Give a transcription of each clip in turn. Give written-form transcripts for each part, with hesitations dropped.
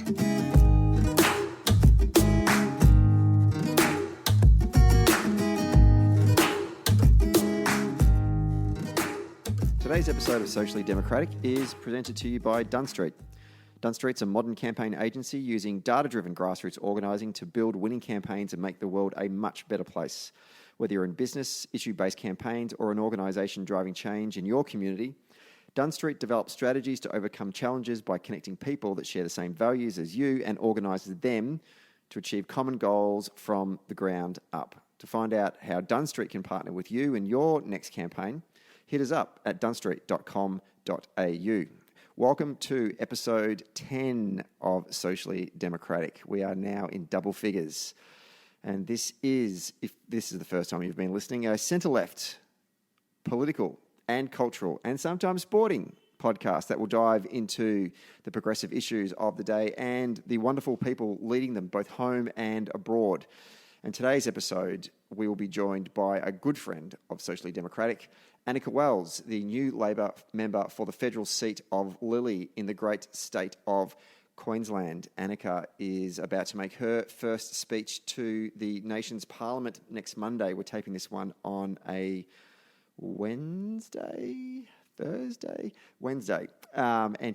Today's episode of Socially Democratic is presented to you by Dunn Street. Dunn Street's a modern campaign agency using data-driven grassroots organising to build winning campaigns and make the world a much better place. Whether you're in business, issue-based campaigns, or an organisation driving change in your community, Dunn Street develops strategies to overcome challenges by connecting people that share the same values as you and organises them to achieve common goals from the ground up. To find out how Dunn Street can partner with you in your next campaign, hit us up at dunstreet.com.au. Welcome to episode 10 of Socially Democratic. We are now in double figures. And this is, if this is the first time you've been listening, a centre-left, political and cultural and sometimes sporting podcast that will dive into the progressive issues of the day and the wonderful people leading them both home and abroad. And today's episode, we will be joined by a good friend of Socially Democratic, Anika Wells, the new Labor member for the federal seat of Lilley in the great state of Queensland. Anika is about to make her first speech to the nation's parliament next Monday. We're taping this one on a Wednesday. And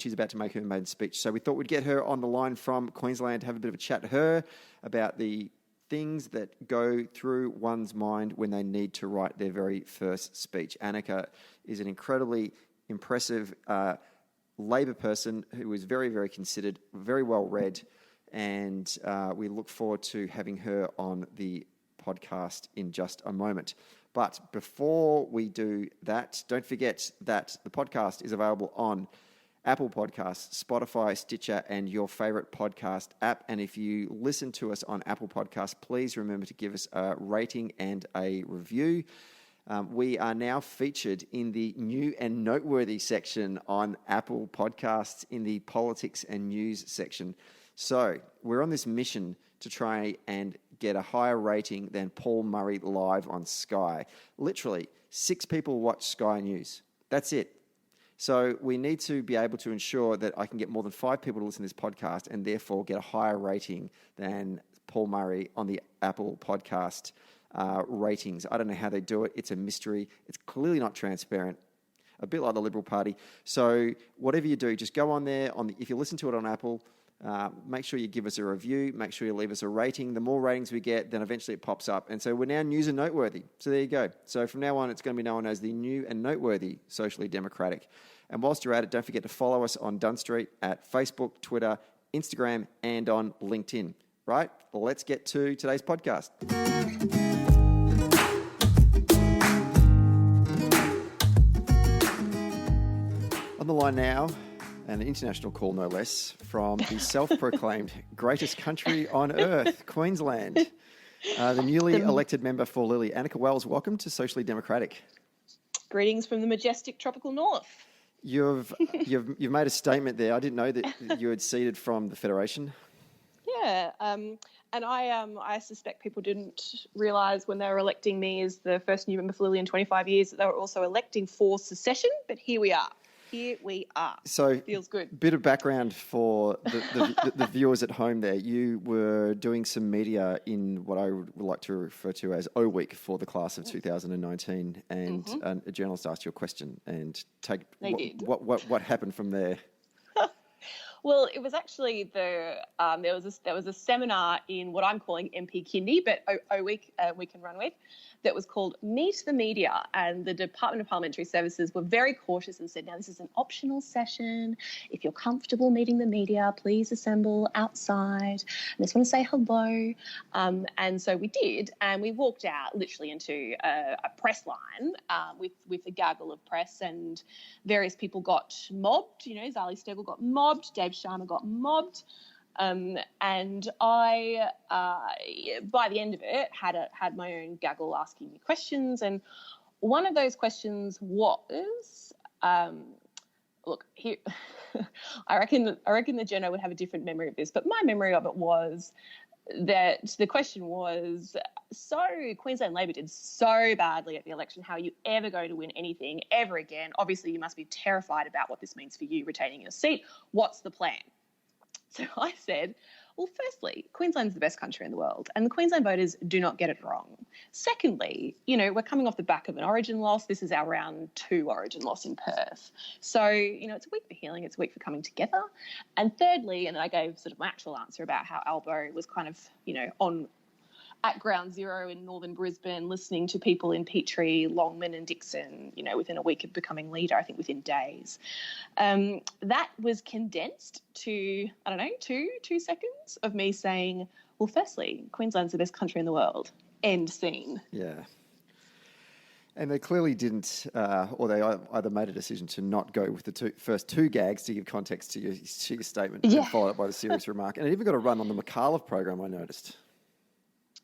she's about to make her maiden speech. So we thought we'd get her on the line from Queensland to have a bit of a chat to her about the things that go through one's mind when they need to write their very first speech. Anika is an incredibly impressive Labor person who is very, very considered, very well read, and we look forward to having her on the podcast in just a moment. But before we do that, don't forget that the podcast is available on Apple Podcasts, Spotify, Stitcher, and your favourite podcast app. And if you listen to us on Apple Podcasts, please remember to give us a rating and a review. We are now featured in the new and noteworthy section on Apple Podcasts in the politics and news section. So we're on this mission to try and get a higher rating than Paul Murray live on Sky. Literally, 6 people watch Sky News. That's it. So we need to be able to ensure that I can get more than 5 people to listen to this podcast and therefore get a higher rating than Paul Murray on the Apple Podcast ratings. I don't know how they do it. It's a mystery. It's clearly not transparent, a bit like the Liberal Party. So whatever you do, just go on there. If you listen to it on Apple, make sure you give us a review. Make sure you leave us a rating. The more ratings we get, then eventually it pops up. And so we're now news and noteworthy. So there you go. So from now on, it's going to be known as the new and noteworthy Socially Democratic. And whilst you're at it, don't forget to follow us on Dunn Street at Facebook, Twitter, Instagram, and on LinkedIn. Right? Let's get to today's podcast. On the line now, an international call no less, from the self-proclaimed greatest country on earth, Queensland. The newly elected member for Lilley, Anika Wells, welcome to Socially Democratic. Greetings from the majestic tropical north. You've made a statement there. I didn't know that you had ceded from the Federation. Yeah, and I suspect people didn't realise when they were electing me as the first new member for Lilley in 25 years that they were also electing for secession, but here we are. So feels good. Bit of background for the viewers at home there. You were doing some media in what I would like to refer to as O Week for the class of 2019, and a journalist asked you a question, and what happened from there? Well, it was actually there was a seminar in what I'm calling MP Kindy, but O Week we can run with, that was called Meet the Media, and the Department of Parliamentary Services were very cautious and said, now this is an optional session. If you're comfortable meeting the media, please assemble outside. I just want to say hello. And so we did, and we walked out literally into a press line with a gaggle of press, and various people got mobbed. You know, Zali Steggall got mobbed, Dave Sharma got mobbed. And I, by the end of it, had my own gaggle asking me questions. And one of those questions was, look, here, I reckon the Journo would have a different memory of this, but my memory of it was that the question was, so Queensland Labor did so badly at the election, how are you ever going to win anything ever again? Obviously, you must be terrified about what this means for you retaining your seat. What's the plan? So I said, well, firstly, Queensland's the best country in the world, and the Queensland voters do not get it wrong. Secondly, we're coming off the back of an Origin loss. This is our round 2 Origin loss in Perth. So, it's a week for healing. It's a week for coming together. And thirdly, and I gave sort of my actual answer about how Albo was kind of, on at ground zero in northern Brisbane, listening to people in Petrie, Longman and Dixon, within a week of becoming leader, I think within days. That was condensed to, I don't know, two seconds of me saying, well, firstly, Queensland's the best country in the world. End scene. Yeah. And they clearly didn't, or they either made a decision to not go with the first two gags to give context to your statement and followed up by the serious remark. And it even got a run on the McAuliffe program, I noticed.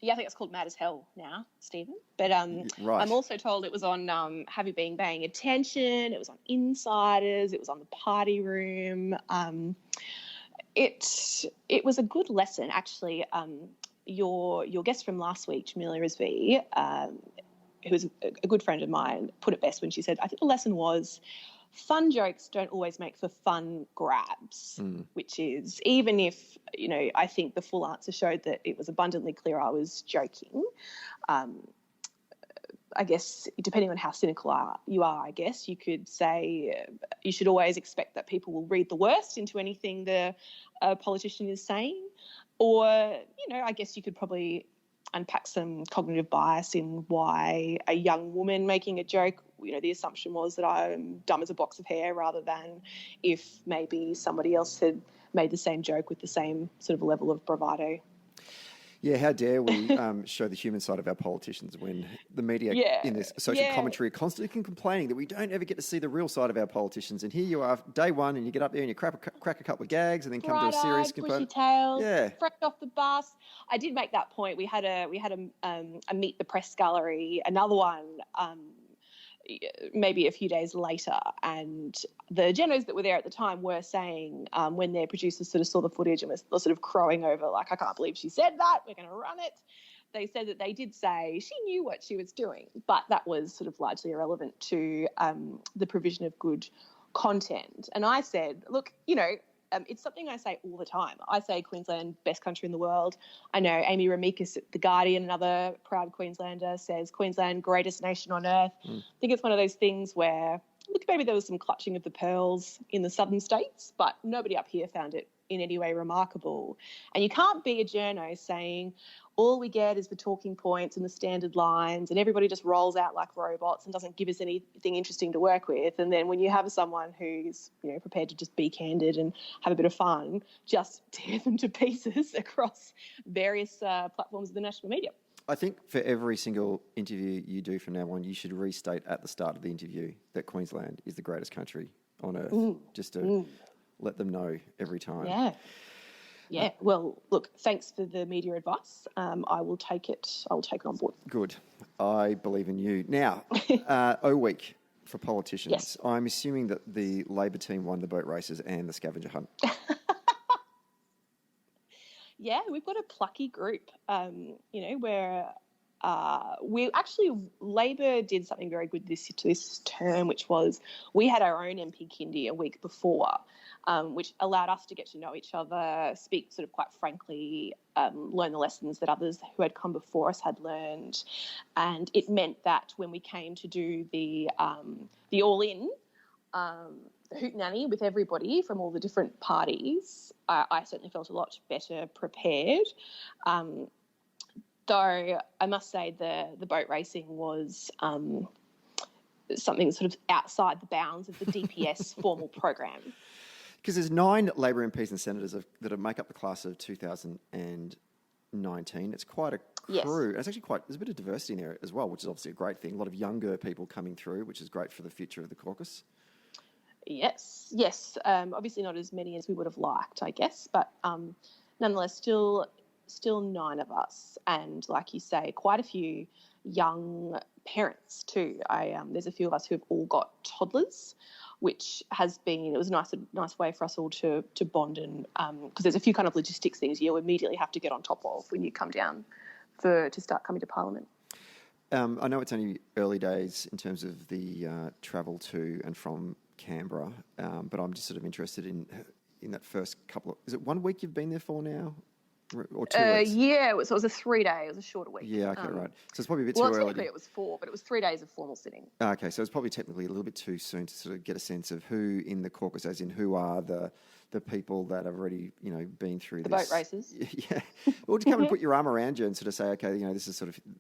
Yeah, I think it's called Mad as Hell now, Stephen. But right. I'm also told it was on Have You Been Paying Attention? It was on Insiders. It was on the Party Room. It was a good lesson, actually. Your guest from last week, Jamelia Rizvi, who was a good friend of mine, put it best when she said, I think the lesson was fun jokes don't always make for fun grabs, which is, even if, I think the full answer showed that it was abundantly clear I was joking. I guess, depending on how cynical you are, I guess, you could say you should always expect that people will read the worst into anything the politician is saying. Or, I guess you could probably unpack some cognitive bias in why a young woman making a joke, the assumption was that I'm dumb as a box of hair, rather than if maybe somebody else had made the same joke with the same sort of level of bravado. Yeah, how dare we show the human side of our politicians when the media in this social commentary are constantly complaining that we don't ever get to see the real side of our politicians. And here you are, day one, and you get up there and you crack a couple of gags and then come to a serious component. Bushy tails, fresh off the bus. I did make that point. We had a Meet the Press gallery, another one maybe a few days later, and the journos that were there at the time were saying when their producers sort of saw the footage and were sort of crowing over, like, I can't believe she said that, we're going to run it. They said that they did say she knew what she was doing, but that was sort of largely irrelevant to the provision of good content. And I said, look, it's something I say all the time. I say Queensland, best country in the world. I know Amy Ramikas at The Guardian, another proud Queenslander, says Queensland, greatest nation on earth. I think it's one of those things where, look, maybe there was some clutching of the pearls in the southern states, but nobody up here found it in any way remarkable. And you can't be a journo saying all we get is the talking points and the standard lines and everybody just rolls out like robots and doesn't give us anything interesting to work with. And then when you have someone who's, prepared to just be candid and have a bit of fun, just tear them to pieces across various platforms of the national media. I think for every single interview you do from now on, you should restate at the start of the interview that Queensland is the greatest country on earth, just to let them know every time. Yeah. Well, look, thanks for the media advice. I will take it on board. Good. I believe in you. Now, O-Week for politicians. Yes. I'm assuming that the Labor team won the boat races and the scavenger hunt. Yeah, we've got a plucky group, where we actually, Labor did something very good this term, which was we had our own MP Kindy a week before, which allowed us to get to know each other, speak sort of quite frankly, learn the lessons that others who had come before us had learned. And it meant that when we came to do the all-in, the hootenanny with everybody from all the different parties, I certainly felt a lot better prepared. Though I must say the boat racing was something sort of outside the bounds of the DPS formal program. Because there's 9 Labor MPs and senators that make up the class of 2019. It's quite a crew. Yes. It's actually there's a bit of diversity in there as well, which is obviously a great thing. A lot of younger people coming through, which is great for the future of the caucus. Yes. Obviously not as many as we would have liked, I guess, but nonetheless, still 9 of us, and like you say, quite a few young parents too. There's a few of us who have all got toddlers, which it was a nice way for us all to bond, and because there's a few kind of logistics things you immediately have to get on top of when you come down to start coming to Parliament. I know it's only early days in terms of the travel to and from Canberra, but I'm just sort of interested in in that first couple of... Is it 1 week you've been there for now? Or 2 weeks? Yeah, so it was a 3-day. It was a shorter week. Yeah, okay, right. So it's probably a bit too early. Technically it was 4, but it was 3 days of formal sitting. Okay, so it's probably technically a little bit too soon to sort of get a sense of who in the caucus, as in who are the people that have already, been through the this. boat races. Yeah. Or to come and put your arm around you and sort of say, okay,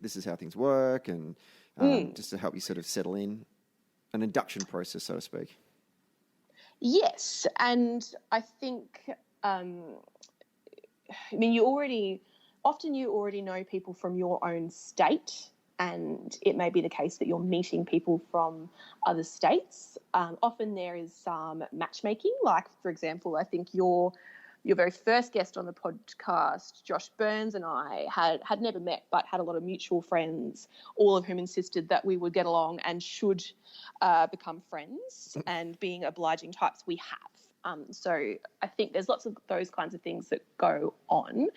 this is how things work, and just to help you sort of settle in. An induction process, so to speak. Yes, and I think, you already know people from your own state, and it may be the case that you're meeting people from other states. Often there is some matchmaking, like, for example, I think your very first guest on the podcast, Josh Burns, and I had never met but had a lot of mutual friends, all of whom insisted that we would get along and should become friends, and being obliging types we have. So I think there's lots of those kinds of things that go on.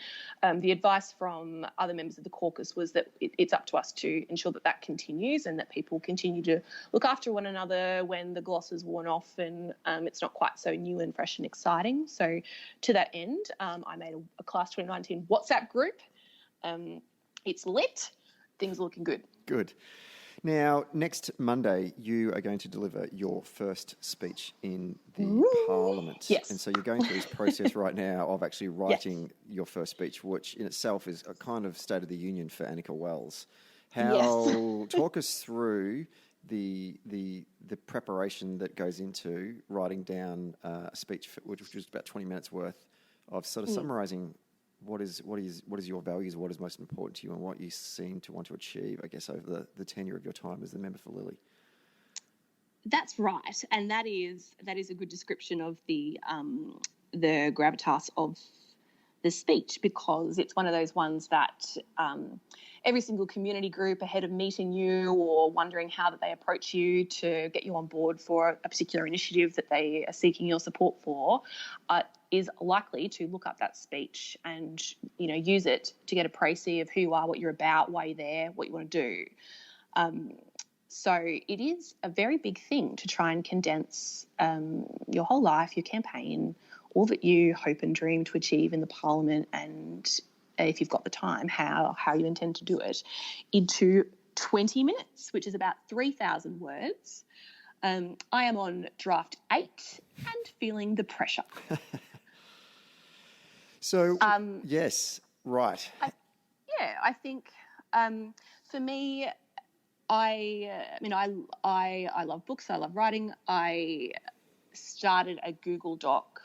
The advice from other members of the caucus was that it's up to us to ensure that continues, and that people continue to look after one another when the gloss is worn off and it's not quite so new and fresh and exciting. So to that end, I made a Class 2019 WhatsApp group. It's lit. Things are looking good. Good. Now, next Monday, you are going to deliver your first speech in the Parliament. Yes. And so you're going through this process right now of actually writing your first speech, which in itself is a kind of State of the Union for Anika Wells. Talk us through the preparation that goes into writing down a speech, which was about 20 minutes worth of sort of summarising what is your values, what is most important to you, and what you seem to want to achieve, I guess, over the tenure of your time as the member for Lilley. That's right, and that is a good description of the gravitas of the speech, because it's one of those ones that every single community group ahead of meeting you or wondering how that they approach you to get you on board for a particular initiative that they are seeking your support for is likely to look up that speech and use it to get a précis of who you are, what you're about, why you're there, what you want to do. So it is a very big thing to try and condense your whole life, your campaign, all that you hope and dream to achieve in the Parliament, and if you've got the time, how you intend to do it, into 20 minutes, which is about 3,000 words. I am on draft 8 and feeling the pressure. So, yes, right. I think for me, I love books. I love writing. I started a Google Doc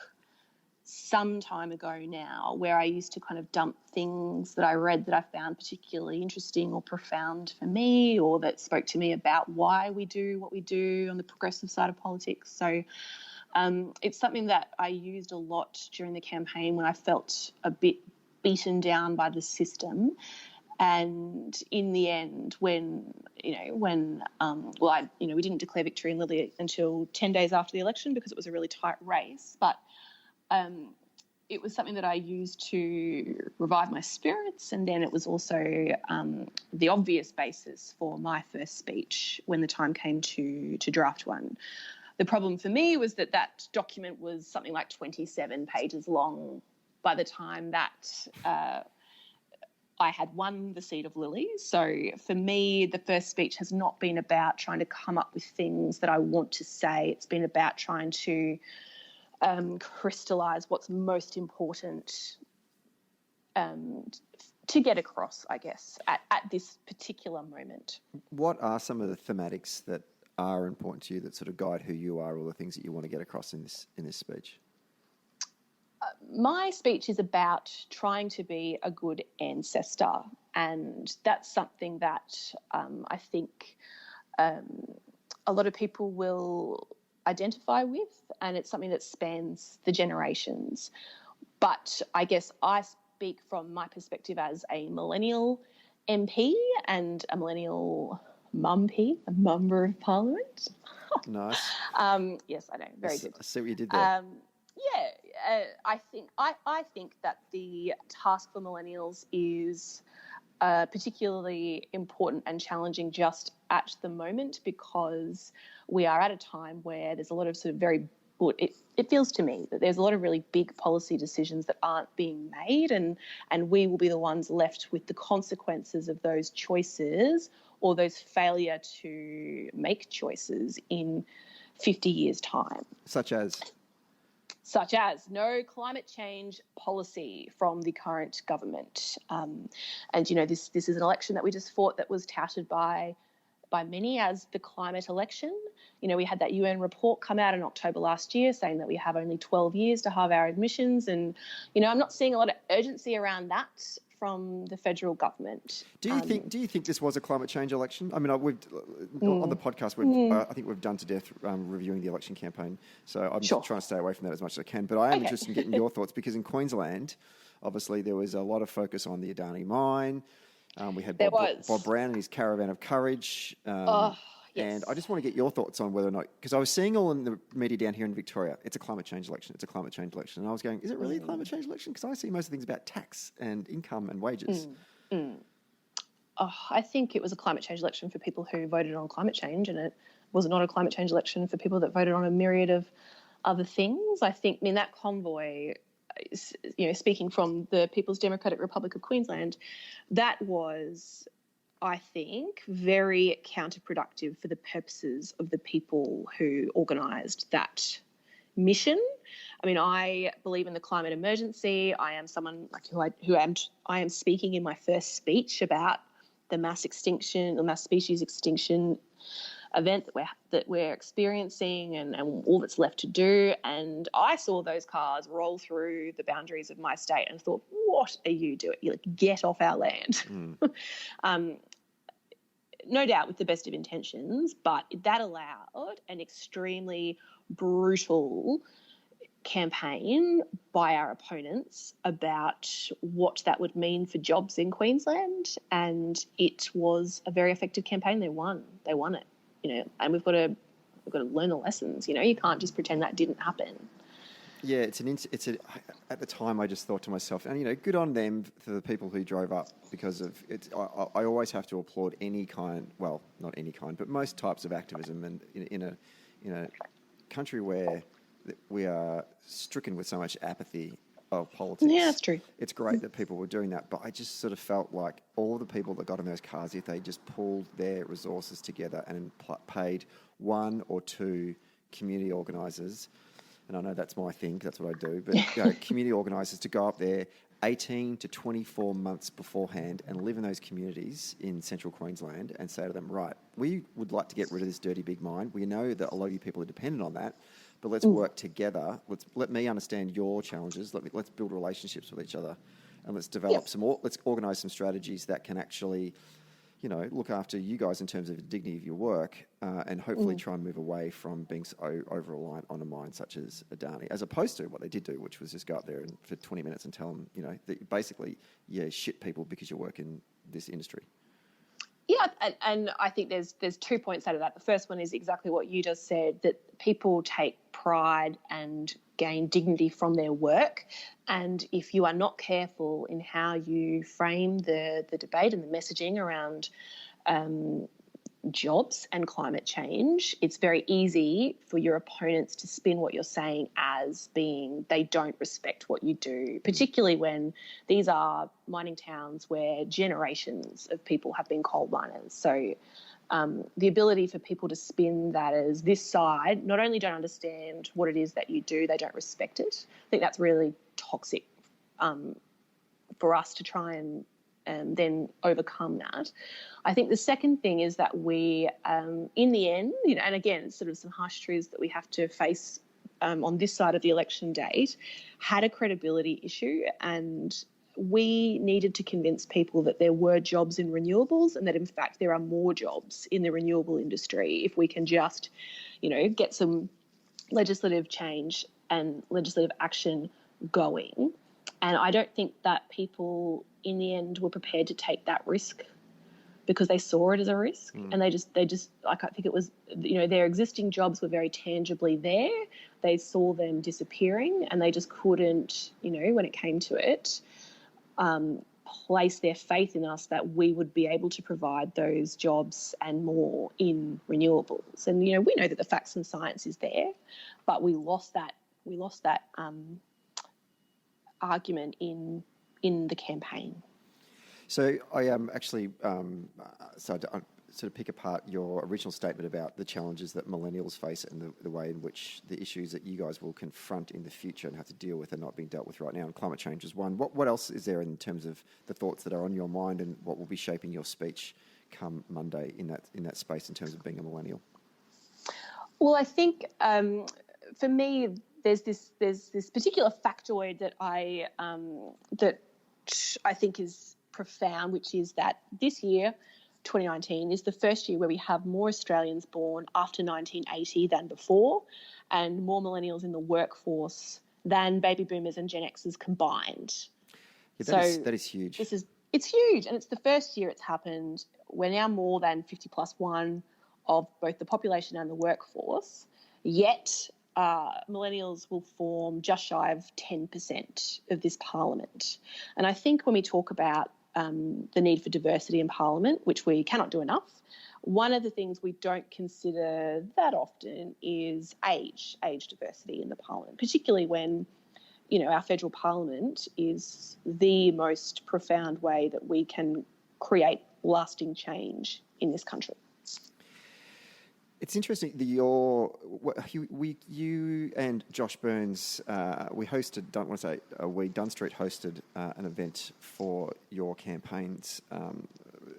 some time ago now, where I used to kind of dump things that I read that I found particularly interesting or profound for me, or that spoke to me about why we do what we do on the progressive side of politics. So it's something that I used a lot during the campaign when I felt a bit beaten down by the system. And in the end, when we didn't declare victory in Lilley until 10 days after the election, because it was a really tight race, but it was something that I used to revive my spirits, and then it was also the obvious basis for my first speech when the time came to draft one. The problem for me was that document was something like 27 pages long by the time that I had won the seat of Lilley. So for me, the first speech has not been about trying to come up with things that I want to say. It's been about trying to crystallise what's most important to get across, I guess, at this particular moment. What are some of the thematics that are important to you that sort of guide who you are, or the things that you want to get across in this speech? My speech is about trying to be a good ancestor, and that's something that I think a lot of people will identify with, and it's something that spans the generations. But I guess I speak from my perspective as a millennial MP and a millennial mumpy, a member of Parliament. Nice. Yes, I know. Very good. I see what you did there. I think that the task for millennials is particularly important and challenging just at the moment, because we are at a time where there's a lot of sort of very it feels to me that there's a lot of really big policy decisions that aren't being made, and we will be the ones left with the consequences of those choices or those failure to make choices in 50 years' time. Such as no climate change policy from the current government. And, this is an election that we just fought that was touted by many as the climate election. We had that UN report come out in October last year saying that we have only 12 years to halve our emissions. And, I'm not seeing a lot of urgency around that from the federal government. Do you think this was a climate change election? I mean, on the podcast, I think we've done to death reviewing the election campaign. So I'm just trying to stay away from that as much as I can. But I am interested in getting your thoughts, because in Queensland, obviously there was a lot of focus on the Adani mine. We had Bob Brown and his caravan of courage. Yes. And I just want to get your thoughts on whether or not, because I was seeing all in the media down here in Victoria, it's a climate change election, it's a climate change election. And I was going, is it really a climate change election? Because I see most of the things about tax and income and wages. I think it was a climate change election for people who voted on climate change, and it was not a climate change election for people that voted on a myriad of other things. I think, that convoy, speaking from the People's Democratic Republic of Queensland, that was, I think, very counterproductive for the purposes of the people who organised that mission. I mean, I believe in the climate emergency. I am someone I am speaking in my first speech about the mass species extinction event that we're experiencing and all that's left to do. And I saw those cars roll through the boundaries of my state and thought, what are you doing? Get off our land. No doubt with the best of intentions, but that allowed an extremely brutal campaign by our opponents about what that would mean for jobs in Queensland, and it was a very effective campaign. They won it, and we've got to learn the lessons. You can't just pretend that didn't happen. Yeah, at the time I just thought to myself, and good on them for the people who drove up, because of it. I always have to applaud any kind, well, not any kind, but most types of activism, and in a country where we are stricken with so much apathy of politics. Yeah, that's true. It's great that people were doing that, but I just sort of felt like all the people that got in those cars, if they just pulled their resources together and paid one or two community organisers, and I know that's my thing, that's what I do, but community organisers to go up there 18 to 24 months beforehand and live in those communities in central Queensland and say to them, right, we would like to get rid of this dirty big mine. We know that a lot of you people are dependent on that, but let's work together. Let me understand your challenges. Let's build relationships with each other, and let's develop let's organise some strategies that can actually, look after you guys in terms of the dignity of your work, and hopefully try and move away from being so over-reliant on a mine such as Adani, as opposed to what they did do, which was just go up there and for 20 minutes and tell them, that basically, shit people because you work in this industry. Yeah, and I think there's 2 points out of that. The first one is exactly what you just said, that people take pride and gain dignity from their work. And if you are not careful in how you frame the debate and the messaging around jobs and climate change, it's very easy for your opponents to spin what you're saying as being they don't respect what you do, particularly when these are mining towns where generations of people have been coal miners. So the ability for people to spin that as this side not only don't understand what it is that you do, they don't respect it. I think that's really toxic for us to try and then overcome that. I think the second thing is that we, in the end, and again, it's sort of some harsh truths that we have to face on this side of the election date, had a credibility issue, and we needed to convince people that there were jobs in renewables and that, in fact, there are more jobs in the renewable industry if we can just, get some legislative change and legislative action going. And I don't think that people in the end were prepared to take that risk because they saw it as a risk. And they just like, I think it was, their existing jobs were very tangibly there. They saw them disappearing and they just couldn't, when it came to it, place their faith in us that we would be able to provide those jobs and more in renewables. And, we know that the facts and science is there, but we lost that argument in the campaign. So I actually, so I sort of pick apart your original statement about the challenges that millennials face and the way in which the issues that you guys will confront in the future and have to deal with are not being dealt with right now. And climate change is one. What else is there in terms of the thoughts that are on your mind and what will be shaping your speech come Monday in that space in terms of being a millennial? Well, I think for me, there's this particular factoid that I think is profound, which is that this year, 2019, is the first year where we have more Australians born after 1980 than before, and more millennials in the workforce than baby boomers and Gen Xers combined. Yeah, that is huge. It's huge, and it's the first year it's happened. We're now more than 50+1 of both the population and the workforce, yet millennials will form just shy of 10% of this parliament. And I think when we talk about the need for diversity in parliament, which we cannot do enough, one of the things we don't consider that often is age diversity in the parliament, particularly when, our federal parliament is the most profound way that we can create lasting change in this country. It's interesting that you and Josh Burns, Dunn Street hosted an event for your campaigns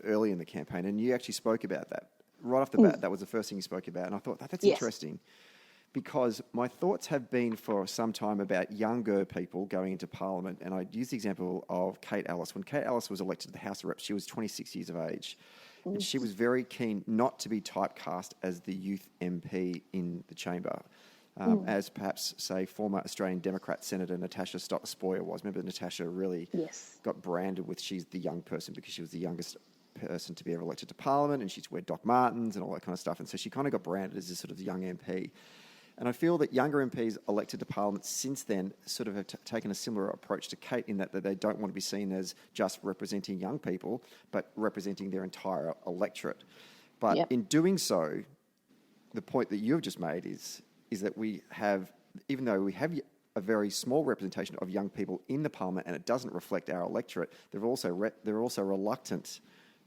early in the campaign, and you actually spoke about that right off the bat. That was the first thing you spoke about, and I thought that's interesting, because my thoughts have been for some time about younger people going into Parliament, and I use the example of Kate Ellis. When Kate Ellis was elected to the House of Reps, she was 26 years of age. And she was very keen not to be typecast as the youth MP in the chamber, as perhaps, say, former Australian Democrat Senator Natasha Stott-Spoyer was. Remember, Natasha really got branded with she's the young person because she was the youngest person to be ever elected to Parliament, and she used to wear Doc Martens and all that kind of stuff. And so she kind of got branded as this sort of young MP. And I feel that younger MPs elected to Parliament since then sort of have taken a similar approach to Kate in that they don't want to be seen as just representing young people, but representing their entire electorate. But in doing so, the point that you've just made is that we have, even though we have a very small representation of young people in the Parliament and it doesn't reflect our electorate, they're also reluctant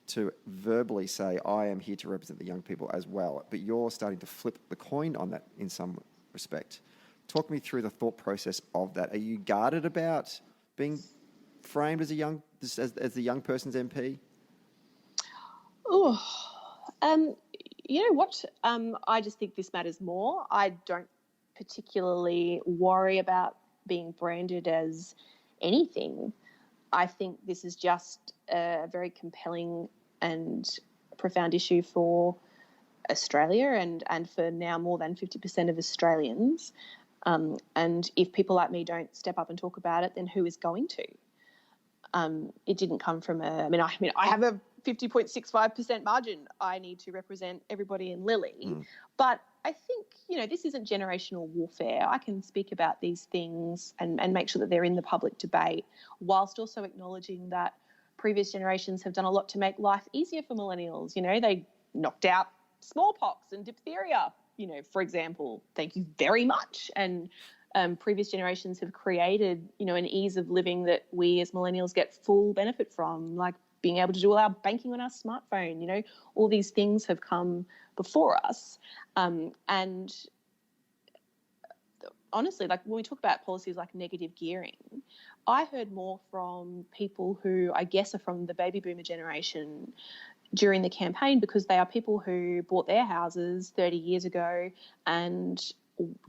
to verbally say, I am here to represent the young people as well. But you're starting to flip the coin on that in some respect. Talk me through the thought process of that. Are you guarded about being framed as the young person's MP? Oh, you know what? I just think this matters more. I don't particularly worry about being branded as anything. I think this is just a very compelling and profound issue for Australia and for now more than 50% of Australians. And if people like me don't step up and talk about it, then who is going to? It didn't come from I have a 50.65% margin. I need to represent everybody in Lilley. But I think, this isn't generational warfare. I can speak about these things and make sure that they're in the public debate, whilst also acknowledging that previous generations have done a lot to make life easier for millennials. They knocked out smallpox and diphtheria, for example. Thank you very much. And previous generations have created, an ease of living that we as millennials get full benefit from, like being able to do all our banking on our smartphone. All these things have come before us. And honestly, like when we talk about policies like negative gearing, I heard more from people who I guess are from the baby boomer generation during the campaign, because they are people who bought their houses 30 years ago and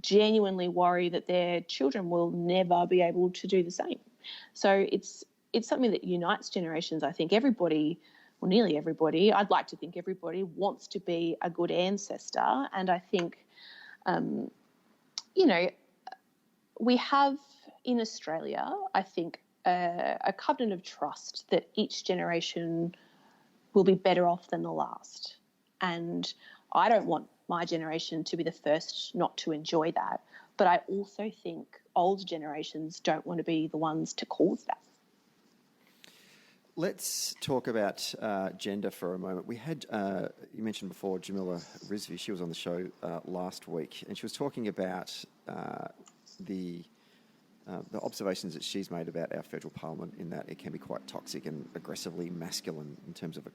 genuinely worry that their children will never be able to do the same. So it's something that unites generations. I think everybody, well, nearly everybody, I'd like to think everybody wants to be a good ancestor. And I think, we have in Australia, I think, a covenant of trust that each generation will be better off than the last. And I don't want my generation to be the first not to enjoy that. But I also think older generations don't want to be the ones to cause that. Let's talk about gender for a moment. We had, you mentioned before, Jamila Rizvi. She was on the show last week, and she was talking about the observations that she's made about our federal parliament, in that it can be quite toxic and aggressively masculine in terms of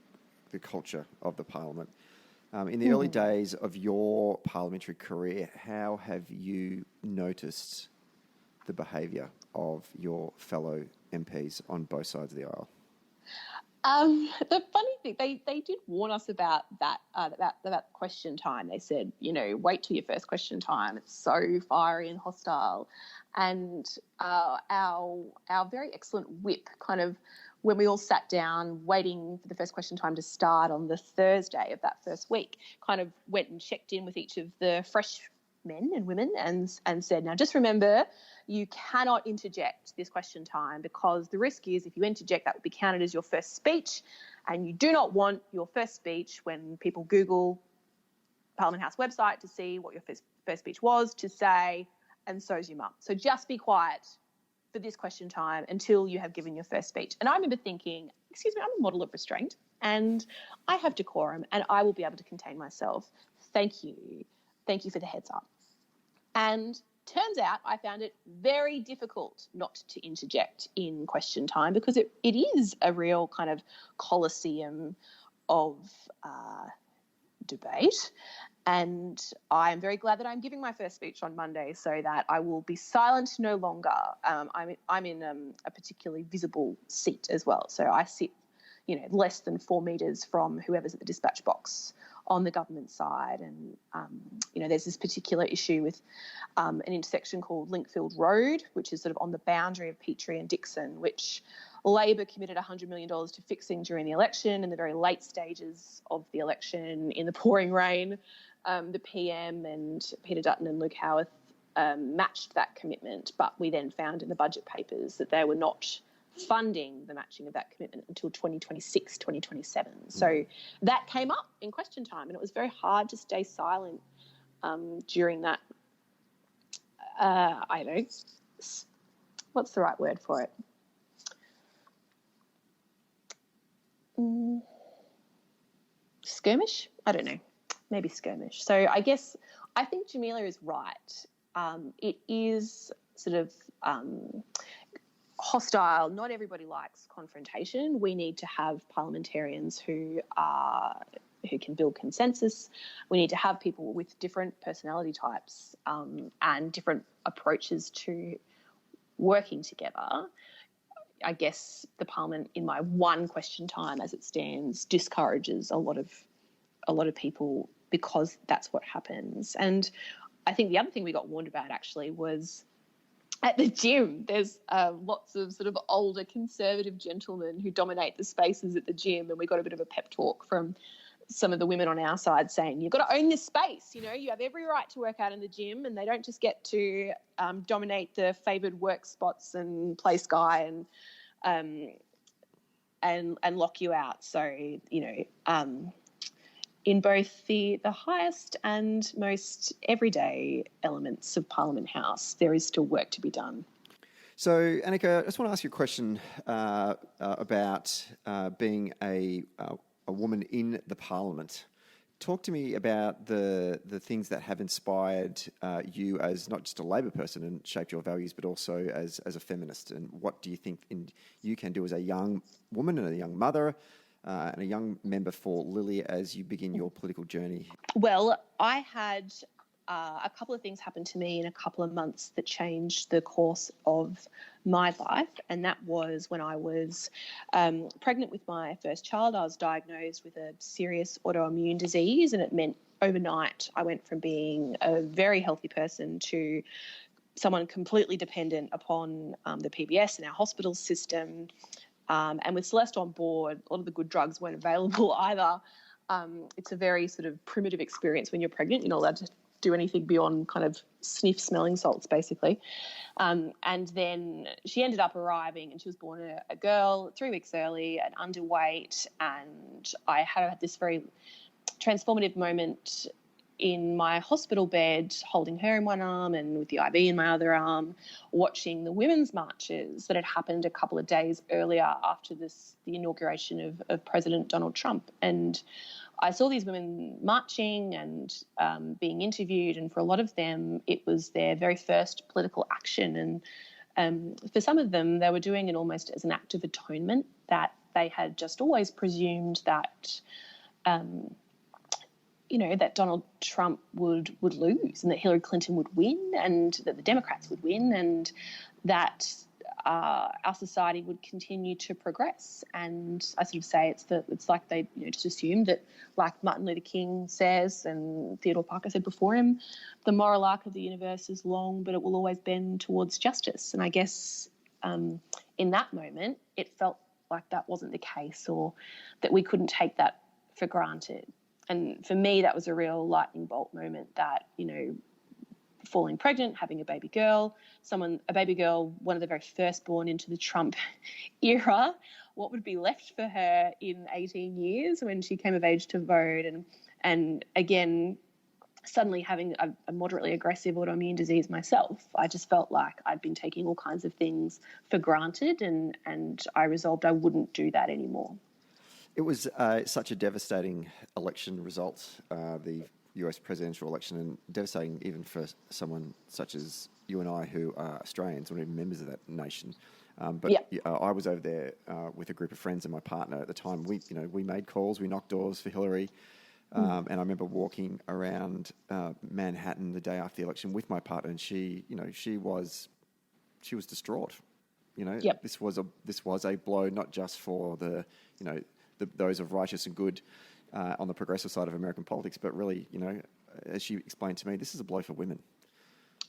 the culture of the parliament. In the early days of your parliamentary career, how have you noticed the behaviour of your fellow MPs on both sides of the aisle? The funny thing, they did warn us about that, about question time. They said, wait till your first question time. It's so fiery and hostile. And our very excellent whip kind of, when we all sat down waiting for the first question time to start on the Thursday of that first week, kind of went and checked in with each of the fresh men and women and said, now just remember, you cannot interject this question time, because the risk is if you interject, that will be counted as your first speech, and you do not want your first speech, when people Google Parliament House website to see what your first speech was, to say, and so's your mum. So just be quiet for this question time until you have given your first speech. And I remember thinking, excuse me, I'm a model of restraint and I have decorum and I will be able to contain myself. Thank you. Thank you for the heads up. And turns out I found it very difficult not to interject in question time, because it is a real kind of coliseum of debate. And I'm very glad that I'm giving my first speech on Monday, so that I will be silent no longer. I'm in a particularly visible seat as well. So I sit, less than 4 metres from whoever's at the dispatch box on the government side. And, there's this particular issue with an intersection called Linkfield Road, which is sort of on the boundary of Petrie and Dixon, which Labor committed $100 million to fixing during the election, in the very late stages of the election, in the pouring rain. The PM and Peter Dutton and Luke Howarth matched that commitment, but we then found in the budget papers that they were not funding the matching of that commitment until 2026, 2027. So that came up in question time, and it was very hard to stay silent during that, I don't know, what's the right word for it? Skirmish? I don't know. Maybe skirmish. So I think Jamila is right. It is sort of hostile. Not everybody likes confrontation. We need to have parliamentarians who can build consensus. We need to have people with different personality types and different approaches to working together. I guess the parliament, in my one question time as it stands, discourages a lot of people, because that's what happens. And I think the other thing we got warned about actually was at the gym. There's lots of sort of older conservative gentlemen who dominate the spaces at the gym, and we got a bit of a pep talk from some of the women on our side saying, you've got to own this space, you have every right to work out in the gym, and they don't just get to dominate the favoured work spots and play Sky and lock you out. So, in both the highest and most everyday elements of Parliament House, there is still work to be done. So, Anika, I just want to ask you a question about being a woman in the Parliament. Talk to me about the things that have inspired you as not just a Labor person and shaped your values, but also as a feminist. And what do you think you can do as a young woman and a young mother and a young member for Lilley as you begin your political journey? Well, I had a couple of things happen to me in a couple of months that changed the course of my life, and that was when I was pregnant with my first child. I was diagnosed with a serious autoimmune disease, and it meant overnight I went from being a very healthy person to someone completely dependent upon the PBS and our hospital system. And with Celeste on board, a lot of the good drugs weren't available either. It's a very sort of primitive experience when you're pregnant. You're not allowed to do anything beyond kind of sniff smelling salts, basically. And then she ended up arriving, and she was born a girl 3 weeks early and underweight. And I had this very transformative moment in my hospital bed, holding her in one arm and with the IV in my other arm, watching the women's marches that had happened a couple of days earlier after the inauguration of President Donald Trump. And I saw these women marching and being interviewed, and for a lot of them, it was their very first political action. And for some of them, they were doing it almost as an act of atonement, that they had just always presumed that that Donald Trump would lose and that Hillary Clinton would win and that the Democrats would win and that our society would continue to progress. And I sort of say it's like they just assumed that, like Martin Luther King says and Theodore Parker said before him, the moral arc of the universe is long, but it will always bend towards justice. And I guess in that moment, it felt like that wasn't the case, or that we couldn't take that for granted. And for me, that was a real lightning bolt moment that, falling pregnant, having a baby girl, one of the very first born into the Trump era, what would be left for her in 18 years when she came of age to vote, and again, suddenly having a moderately aggressive autoimmune disease myself, I just felt like I'd been taking all kinds of things for granted, and I resolved I wouldn't do that anymore. It was such a devastating election result, the US presidential election, and devastating even for someone such as you and I who are Australians, or even members of that nation. I was over there with a group of friends and my partner at the time. We made calls, we knocked doors for Hillary, and I remember walking around Manhattan the day after the election with my partner, and she was distraught. This was a blow not just for those of righteous and good on the progressive side of American politics, but really, as she explained to me, this is a blow for women.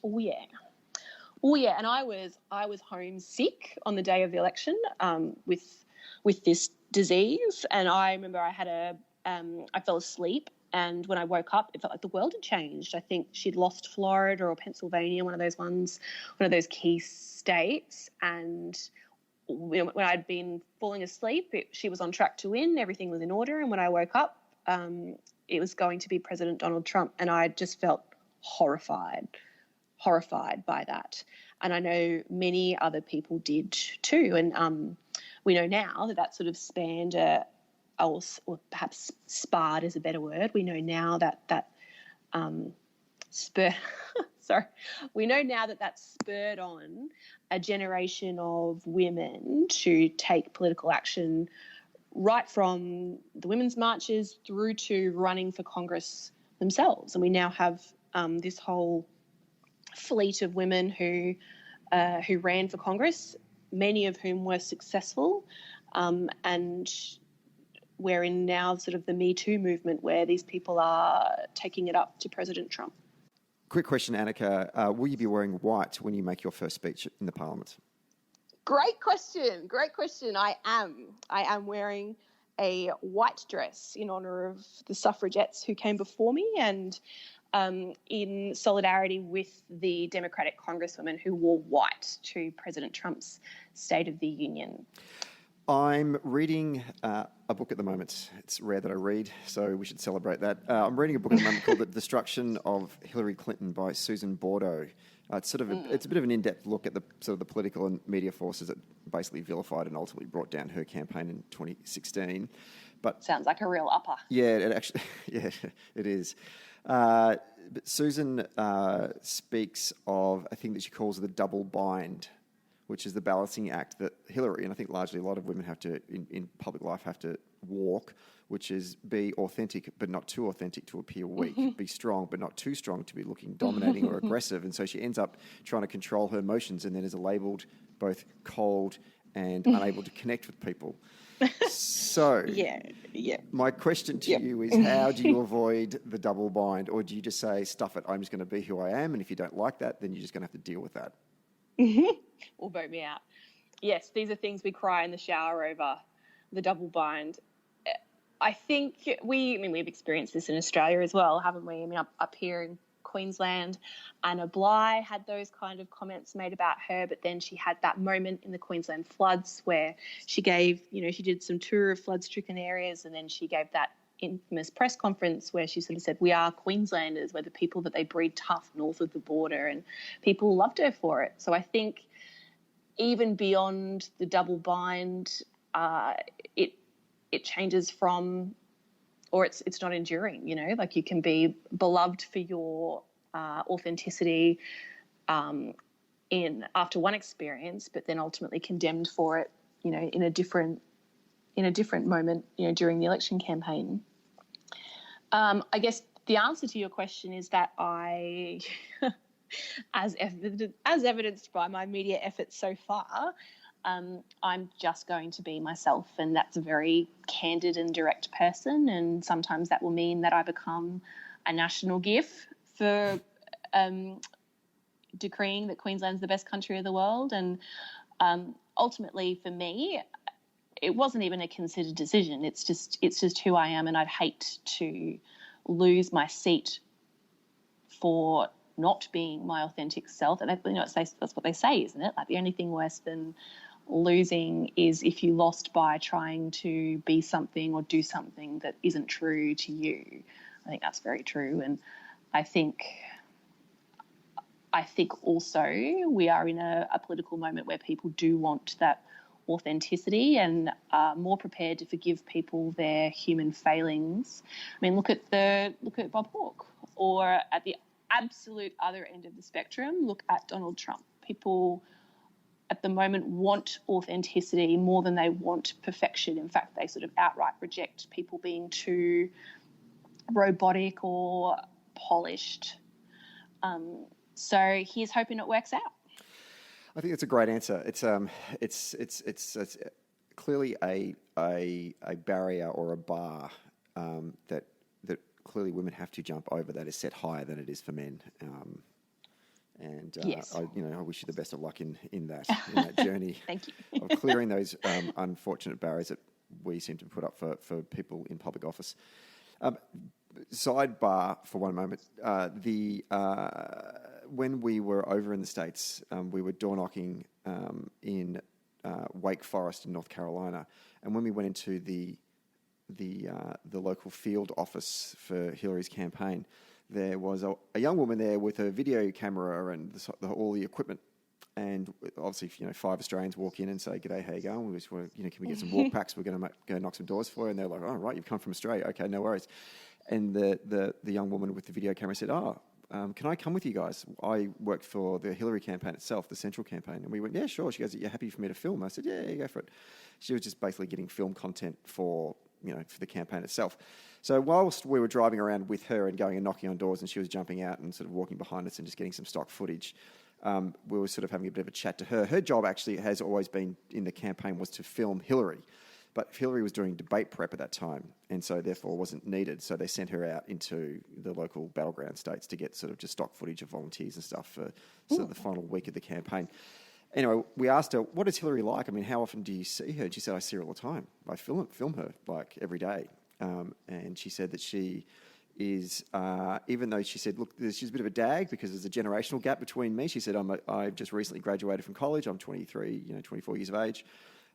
Oh yeah, and I was homesick on the day of the election with this disease, and I remember I fell asleep, and when I woke up, it felt like the world had changed. I think she'd lost Florida or Pennsylvania, one of those key states, and when I'd been falling asleep, she was on track to win. Everything was in order. And when I woke up, it was going to be President Donald Trump. And I just felt horrified by that. And I know many other people did too. And we know now that sort of spanned or perhaps sparred is a better word. We know now that we know now that spurred on a generation of women to take political action, right from the women's marches through to running for Congress themselves. And we now have this whole fleet of women who ran for Congress, many of whom were successful, and we're in now sort of the Me Too movement where these people are taking it up to President Trump. Quick question, Anika. Will you be wearing white when you make your first speech in the Parliament? Great question. I am wearing a white dress in honour of the suffragettes who came before me, and in solidarity with the Democratic congresswomen who wore white to President Trump's State of the Union. I'm reading a book at the moment. It's rare that I read, so we should celebrate that. I'm reading a book at the moment called The Destruction of Hillary Clinton by Susan Bordeaux. It's a bit of an in-depth look at the sort of the political and media forces that basically vilified and ultimately brought down her campaign in 2016. But sounds like a real upper. Yeah, it is. But Susan speaks of a thing that she calls the double bind, which is the balancing act that Hillary, and I think largely a lot of women have to, in public life, have to walk, which is be authentic but not too authentic to appear weak, be strong but not too strong to be looking dominating or aggressive. And so she ends up trying to control her emotions and then is labelled both cold and unable to connect with people. So my question to you is, how do you avoid the double bind? Or do you just say, stuff it, I'm just going to be who I am, and if you don't like that, then you're just going to have to deal with that? Or vote me out. Yes, these are things we cry in the shower over, the double bind. I think we've experienced this in Australia as well, haven't we? I mean, up here in Queensland, Anna Bligh had those kind of comments made about her, but then she had that moment in the Queensland floods where she did some tour of flood-stricken areas, and then she gave that infamous press conference where she sort of said, "We are Queenslanders. We're the people that they breed tough north of the border," and people loved her for it. So I think even beyond the double bind, it changes from, or it's not enduring. You know, like you can be beloved for your authenticity in after one experience, but then ultimately condemned for it, you know, in a different moment, you know, during the election campaign. I guess the answer to your question is that I, as evidenced by my media efforts so far, I'm just going to be myself, and that's a very candid and direct person, and sometimes that will mean that I become a national GIF for decreeing that Queensland's the best country of the world. And ultimately for me, it wasn't even a considered decision. It's just who I am, and I'd hate to lose my seat for not being my authentic self. And that's what they say, isn't it? Like the only thing worse than losing is if you lost by trying to be something or do something that isn't true to you. I think that's very true. And I think also we are in a political moment where people do want that authenticity and are more prepared to forgive people their human failings. I mean, look at Bob Hawke, or at the absolute other end of the spectrum, look at Donald Trump. People at the moment want authenticity more than they want perfection. In fact, they sort of outright reject people being too robotic or polished. So here's hoping it works out. I think it's a great answer. It's clearly a barrier or a bar that clearly women have to jump over, that is set higher than it is for men. Yes. I wish you the best of luck in that journey. Thank you. Of clearing those unfortunate barriers that we seem to put up for people in public office. Sidebar for one moment. When we were over in the States, we were door knocking in Wake Forest in North Carolina, and when we went into the local field office for Hillary's campaign, there was a young woman there with a video camera and all the equipment. And obviously, 5 Australians walk in and say, "G'day, how you going? We just want to, can we get some walk packs? We're going to go knock some doors for you." And they're like, "Oh, right, you've come from Australia. Okay, no worries." And the young woman with the video camera said, "Can I come with you guys? I worked for the Hillary campaign itself, the central campaign." And we went, "Yeah, sure." She goes, "You're happy for me to film?" I said, "Yeah, go for it." She was just basically getting film content for the campaign itself. So whilst we were driving around with her and going and knocking on doors, and she was jumping out and sort of walking behind us and just getting some stock footage, we were sort of having a bit of a chat to her. Her job actually has always been in the campaign was to film Hillary. But Hillary was doing debate prep at that time, and so therefore wasn't needed. So they sent her out into the local battleground states to get sort of just stock footage of volunteers and stuff for sort of the final week of the campaign. Anyway, we asked her, "What is Hillary like? I mean, how often do you see her?" And she said, "I see her all the time. I film her like every day." And she said that she is, even though she said, "Look, she's a bit of a dag because there's a generational gap between me." She said, "I've just recently graduated from college. I'm 23, 24 years of age."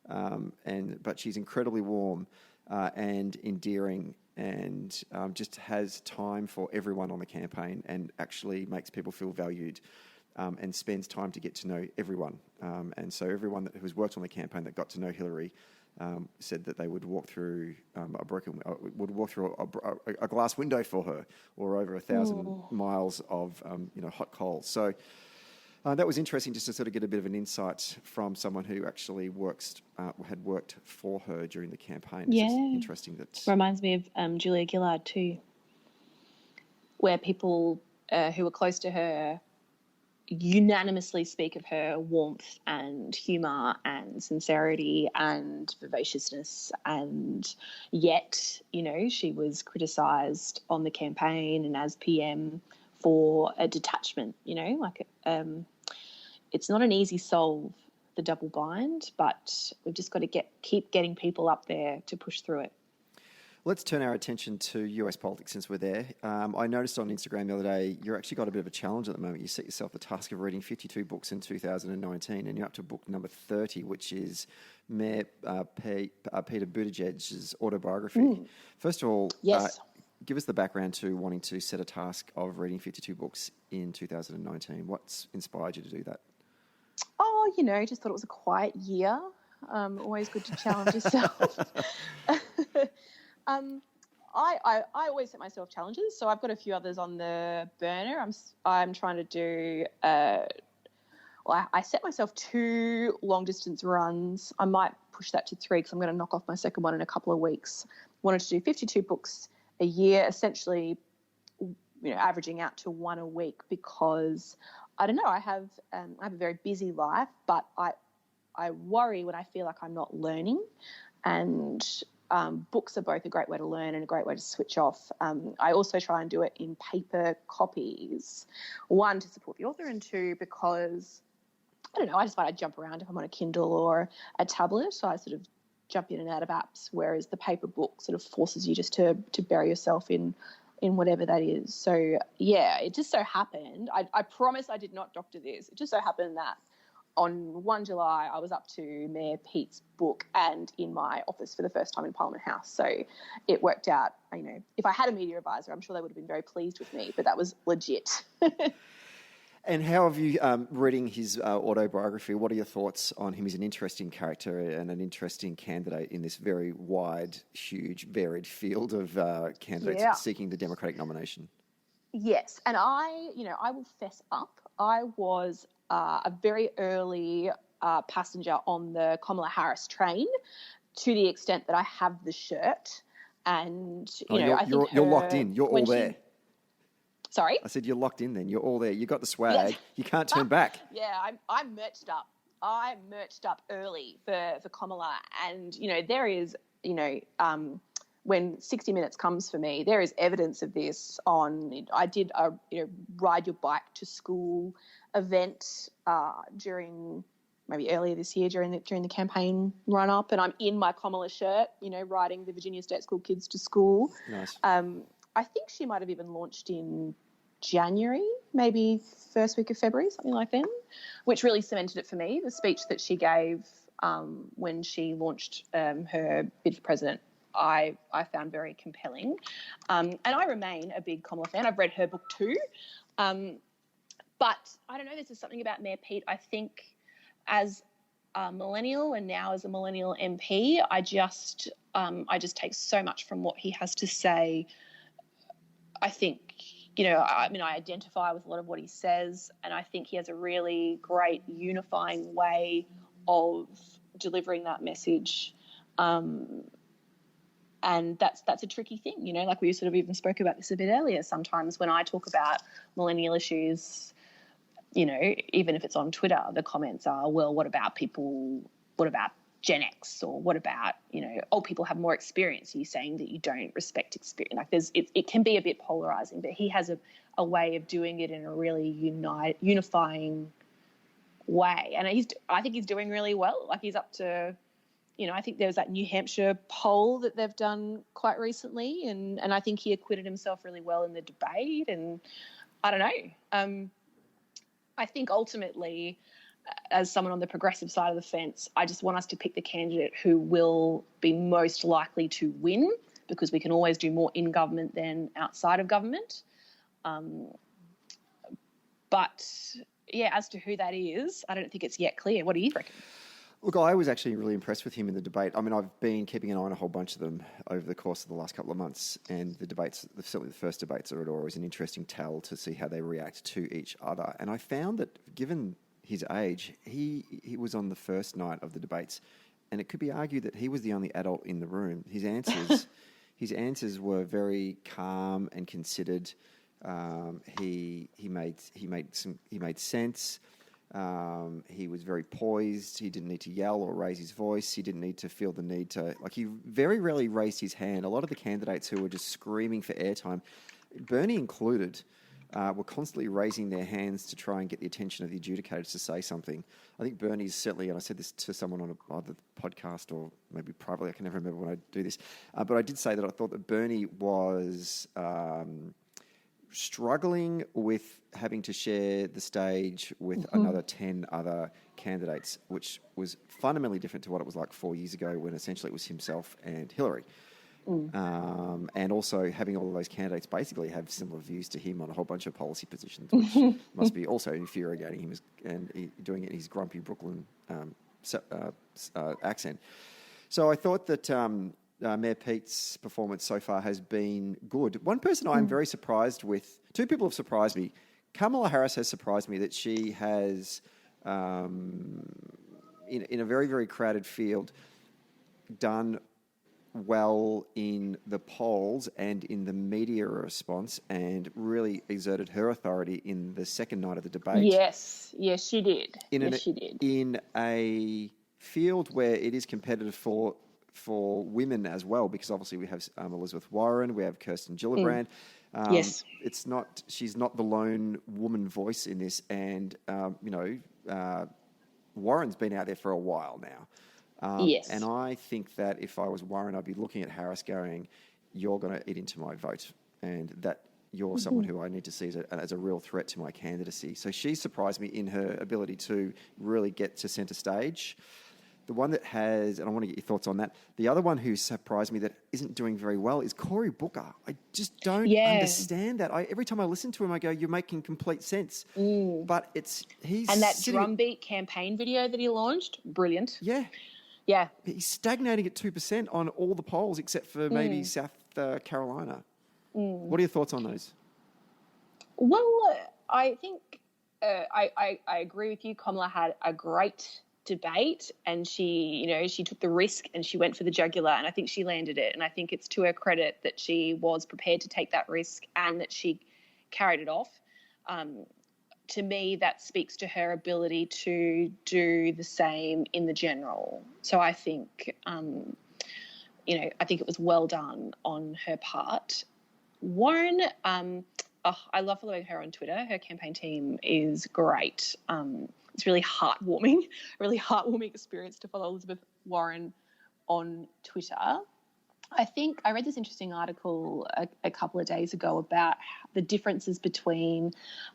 But she's incredibly warm and endearing, and just has time for everyone on the campaign, and actually makes people feel valued, and spends time to get to know everyone. And so everyone who's worked on the campaign that got to know Hillary said that they would walk through a glass window for her, or over 1,000 miles of hot coals. So. That was interesting, just to sort of get a bit of an insight from someone who actually had worked for her during the campaign. It's just interesting that reminds me of Julia Gillard too, where people who were close to her unanimously speak of her warmth and humour and sincerity and vivaciousness, and yet she was criticised on the campaign and as PM for a detachment. It's not an easy solve, the double bind, but we've just got to keep getting people up there to push through it. Let's turn our attention to US politics since we're there. I noticed on Instagram the other day, you've actually got a bit of a challenge at the moment. You set yourself the task of reading 52 books in 2019, and you're up to book number 30, which is Mayor Peter Buttigieg's autobiography. First of all, Yes. give us the background to wanting to set a task of reading 52 books in 2019. What's inspired you to do that? Oh, just thought it was a quiet year. Always good to challenge yourself. I always set myself challenges, so I've got a few others on the burner. I'm trying to do. I set myself 2 long distance runs. I might push that to 3 because I'm going to knock off my second one in a couple of weeks. Wanted to do 52 books a year, essentially, averaging out to 1 a week, because I don't know. I have a very busy life, but I worry when I feel like I'm not learning, and books are both a great way to learn and a great way to switch off. I also try and do it in paper copies, 1, to support the author, and 2, because, I don't know, I just find I jump around if I'm on a Kindle or a tablet, so I sort of jump in and out of apps, whereas the paper book sort of forces you just to bury yourself in whatever that is. So, yeah, it just so happened, I promise I did not doctor this, it just so happened that on 1 July, I was up to Mayor Pete's book and in my office for the first time in Parliament House. So it worked out, if I had a media advisor, I'm sure they would have been very pleased with me, but that was legit. And how have you, reading his autobiography, what are your thoughts on him? He's an interesting character and an interesting candidate in this very wide, huge, varied field of candidates seeking the Democratic nomination. Yes, and I will fess up. I was a very early passenger on the Kamala Harris train, to the extent that I have the shirt, and I think you're locked in. You're all there. Sorry, I said you're locked in. Then you're all there. You got the swag. Yeah. You can't turn back. Yeah, I'm merched up. I merched up early for Kamala, and there is when 60 Minutes comes for me, there is evidence of this I did a ride your bike to school event during maybe earlier this year during the campaign run up, and I'm in my Kamala shirt, riding the Virginia State School kids to school. Nice. I think she might have even launched in January, maybe first week of February, something like that, which really cemented it for me. The speech that she gave when she launched her bid for president, I found very compelling. And I remain a big Kamala fan. I've read her book too. But I don't know, there's just something about Mayor Pete. I think as a millennial and now as a millennial MP, I just take so much from what he has to say. I think, I identify with a lot of what he says, and I think he has a really great unifying way of delivering that message. And that's a tricky thing, like we sort of even spoke about this a bit earlier. Sometimes when I talk about millennial issues, even if it's on Twitter, the comments are, well, what about Gen X, or what about, old people have more experience? Are you saying that you don't respect experience? Like it can be a bit polarizing, but he has a way of doing it in a really unifying way. And I think he's doing really well. Like he's up to, I think there was that New Hampshire poll that they've done quite recently, and I think he acquitted himself really well in the debate. And I don't know. I think ultimately, as someone on the progressive side of the fence, I just want us to pick the candidate who will be most likely to win, because we can always do more in government than outside of government. But, yeah, as to who that is, I don't think it's yet clear. What do you reckon? Look, I was actually really impressed with him in the debate. I mean, I've been keeping an eye on a whole bunch of them over the course of the last couple of months, and the debates, certainly the first debates, are always an interesting tell to see how they react to each other. And I found that, given his age, he was on the first night of the debates, and it could be argued that he was the only adult in the room. His answers were very calm and considered. He made sense. He was very poised. He didn't need to yell or raise his voice. He didn't need to feel the need to, he very rarely raised his hand. A lot of the candidates who were just screaming for airtime, Bernie included, were constantly raising their hands to try and get the attention of the adjudicators to say something. I think Bernie's certainly, and I said this to someone on either the podcast or maybe privately, I can never remember when I do this, but I did say that I thought that Bernie was struggling with having to share the stage with another 10 other candidates, which was fundamentally different to what it was like 4 years ago when essentially it was himself and Hillary. And also having all of those candidates basically have similar views to him on a whole bunch of policy positions, which must be also infuriating him and doing it in his grumpy Brooklyn accent. So I thought that Mayor Pete's performance so far has been good. One person I'm very surprised with, two people have surprised me. Kamala Harris has surprised me that she has, in a very, very crowded field, done well in the polls and in the media response and really exerted her authority in the second night of the debate. Yes, she did. She did. In a field where it is competitive for women as well, because obviously we have Elizabeth Warren, we have Kirsten Gillibrand. Yes. She's not the lone woman voice in this, and Warren's been out there for a while now. Yes. And I think that if I was Warren, I'd be looking at Harris going, you're going to eat into my vote, and that you're someone who I need to see as a real threat to my candidacy. So she surprised me in her ability to really get to centre stage. The one that has, and I want to get your thoughts on that, the other one who surprised me that isn't doing very well is Cory Booker. I just don't understand that. Every time I listen to him, I go, you're making complete sense. But he's... And that drumbeat campaign video that he launched, brilliant. Yeah. Yeah. He's stagnating at 2% on all the polls except for maybe South Carolina. What are your thoughts on those? Well, I think I agree with you. Kamala had a great debate, and she took the risk and she went for the jugular, and I think she landed it. And I think it's to her credit that she was prepared to take that risk and that she carried it off. To me, that speaks to her ability to do the same in the general. So I think, I think it was well done on her part. Warren, I love following her on Twitter. Her campaign team is great. It's really heartwarming experience to follow Elizabeth Warren on Twitter. I think I read this interesting article a couple of days ago about the differences between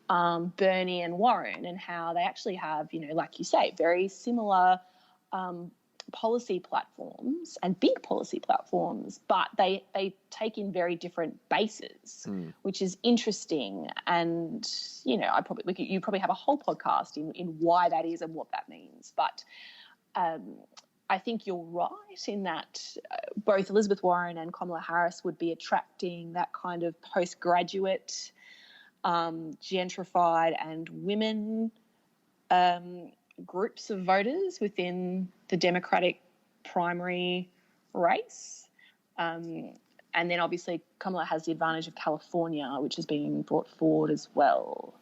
Bernie and Warren, and how they actually have, like you say, very similar policy platforms and big policy platforms, but they take in very different bases, which is interesting. And, you probably have a whole podcast in why that is and what that means. But I think you're right in that both Elizabeth Warren and Kamala Harris would be attracting that kind of postgraduate, gentrified and women groups of voters within the Democratic primary race. And then obviously Kamala has the advantage of California, which is being brought forward as well.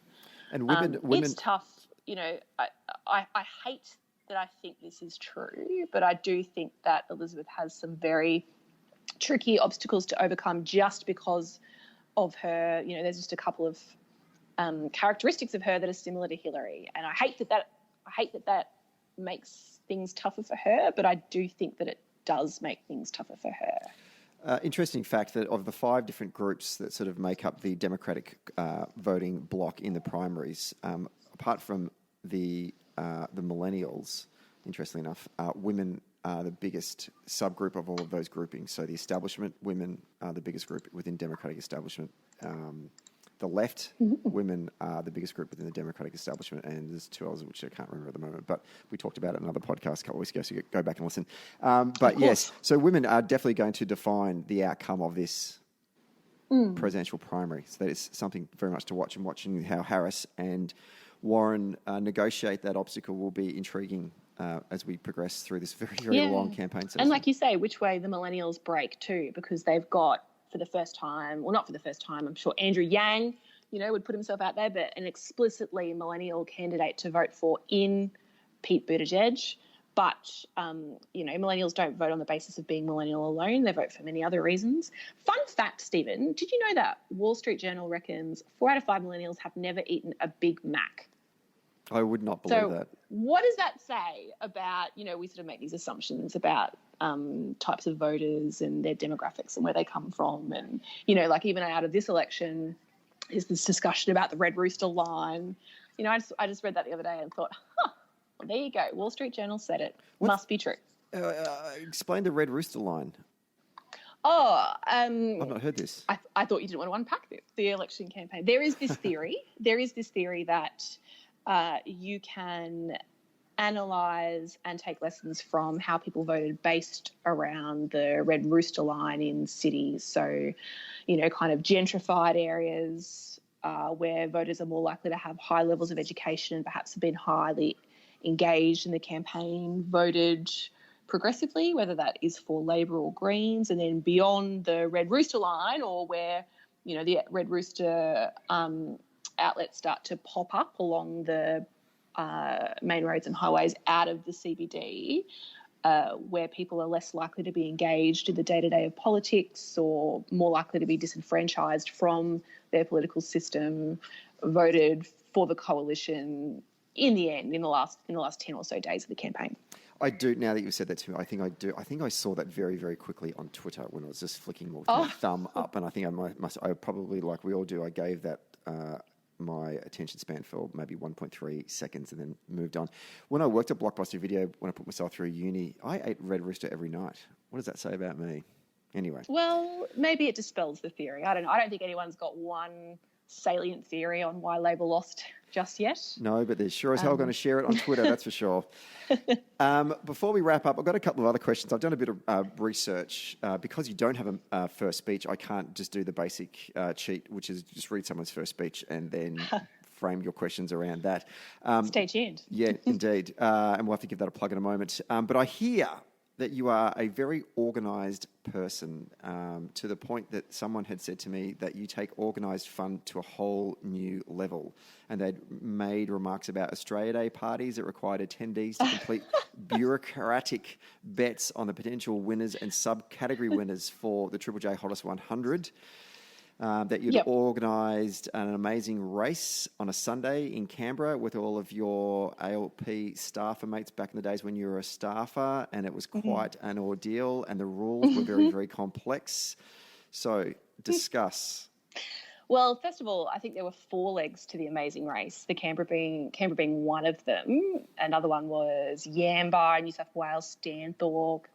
And women... It's tough. I hate that I think this is true, but I do think that Elizabeth has some very tricky obstacles to overcome just because of her, there's just a couple of characteristics of her that are similar to Hillary. And I hate that makes things tougher for her, but I do think that it does make things tougher for her. Interesting fact that of the 5 different groups that sort of make up the Democratic voting bloc in the primaries, apart from the millennials, interestingly enough, women are the biggest subgroup of all of those groupings. So the establishment women are the biggest group within Democratic establishment. The left women are the biggest group within the Democratic establishment, and there's 2 others which I can't remember at the moment, but we talked about it in another podcast a couple of weeks ago, so you go back and listen. But yes, so women are definitely going to define the outcome of this presidential primary. So that is something very much to watch, and watching how Harris and Warren negotiate that obstacle will be intriguing as we progress through this very, very long campaign season. And like you say, which way the millennials break too, because they've got, for the first time, well, not for the first time, I'm sure Andrew Yang, would put himself out there, but an explicitly millennial candidate to vote for in Pete Buttigieg. But, millennials don't vote on the basis of being millennial alone. They vote for many other reasons. Fun fact, Stephen, did you know that Wall Street Journal reckons 4 out of 5 millennials have never eaten a Big Mac? I would not believe that. What does that say about, we sort of make these assumptions about types of voters and their demographics and where they come from. And, like even out of this election, there's this discussion about the Red Rooster line. You know, I just read that the other day and thought, well, there you go. Wall Street Journal said it. Must be true. Explain the Red Rooster line. Oh, I've not heard this. I thought you didn't want to unpack the election campaign. There is this theory. That you can analyse and take lessons from how people voted based around the Red Rooster line in cities. So, you know, kind of gentrified areas where voters are more likely to have high levels of education and perhaps have been highly engaged in the campaign, voted progressively, whether that is for Labor or Greens, and then beyond the Red Rooster line, or where, you know, the Red Rooster outlets start to pop up along the main roads and highways out of the CBD, where people are less likely to be engaged in the day-to-day of politics or more likely to be disenfranchised from their political system, voted for the coalition in the end, in the last 10 or so days of the campaign. I do, now that you've said that to me, I think I do. I think I saw that very, very quickly on Twitter when I was just flicking with my thumb up, and I think I probably, like we all do, I gave that my attention span for maybe 1.3 seconds and then moved on. When I worked at Blockbuster Video, when I put myself through uni, I ate Red Rooster every night. What does that say about me? Anyway. Well, maybe it dispels the theory. I don't know. I don't think anyone's got one salient theory on why Labor lost just yet. No, but they're sure as hell going to share it on Twitter, that's for sure. Before we wrap up, I've got a couple of other questions. I've done a bit of research. Because you don't have a first speech, I can't just do the basic cheat, which is just read someone's first speech and then frame your questions around that. Stay tuned. Yeah, indeed. And we'll have to give that a plug in a moment. But I hear that you are a very organised person, to the point that someone had said to me that you take organised fun to a whole new level. And they'd made remarks about Australia Day parties that required attendees to complete bureaucratic bets on the potential winners and subcategory winners for the Triple J Hottest 100. That you'd organised an amazing race on a Sunday in Canberra with all of your ALP staffer mates back in the days when you were a staffer, and it was quite an ordeal, and the rules were very, very complex. So, discuss. Well, first of all, I think there were 4 legs to the amazing race, the Canberra being one of them. Another one was Yamba, New South Wales, Stanthorpe,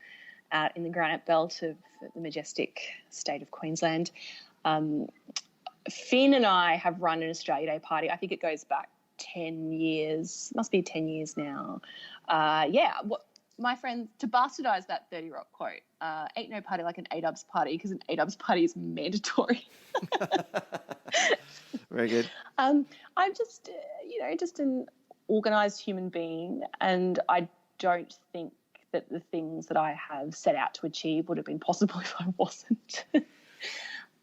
out in the Granite Belt of the majestic state of Queensland. Finn and I have run an Australia Day party. I think it goes back 10 years, must be 10 years now. My friend, to bastardise that 30 Rock quote, ain't no party like an A-dubs party, because an A-dubs party is mandatory. Very good. I'm just, just an organised human being, and I don't think that the things that I have set out to achieve would have been possible if I wasn't.